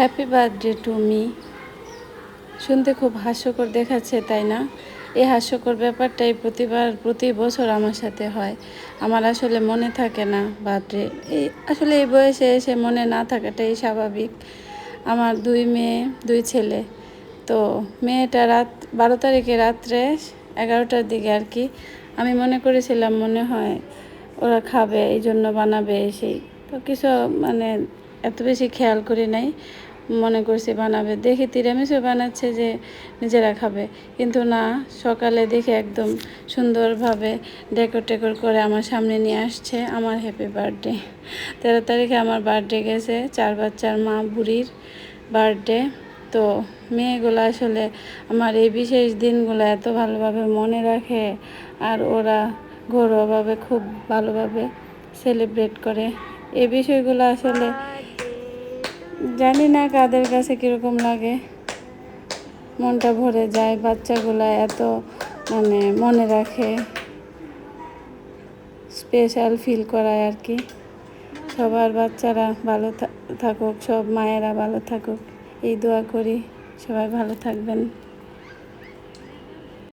Happy birthday to me. শুনতে খুব হাস্যকর দেখাচ্ছে, তাই না? এই হাস্যকর ব্যাপারটাই প্রতি বছর আমার সাথে হয়। আমার আসলে মনে থাকে না বার্থডে। আসলে এই বয়সে এসে মনে না থাকাটাই স্বাভাবিক। আমার 2 মেয়ে 2 ছেলে। তো মেয়েটা 12 তারিখে রাত্রে 11টার দিকে আর কি, আমি মনে করেছিলাম মনে হয় ওরা খাবে, এই জন্য বানাবে সেই। তো কিছু মানে এত বেশি খেয়াল করি নাই, মনে করছি বানাবে, দেখি তিরামিসু বানাচ্ছে যে নিজেরা খাবে। কিন্তু না, সকালে দেখে একদম সুন্দরভাবে ডেকোর করে আমার সামনে নিয়ে আসছে আমার হ্যাপি বার্থডে। 13 তারিখে আমার বার্থডে গেছে, 4 বাচ্চার মা বুড়ির বার্থডে। তো মেয়েগুলো আসলে আমার এই বিশেষ দিনগুলো এত ভালোভাবে মনে রাখে, আর ওরা ঘরোয়াভাবে খুব ভালোভাবে সেলিব্রেট করে। এই বিষয়গুলো আসলে জানি না কাদের কাছে কীরকম লাগে, মনটা ভরে যায়। বাচ্চাগুলো এত মনে রাখে, স্পেশাল ফিল করায় আর কি। সবার বাচ্চারা ভালো থাকুক, সব মায়েরা ভালো থাকুক, এই দোয়া করি। সবাই ভালো থাকবেন।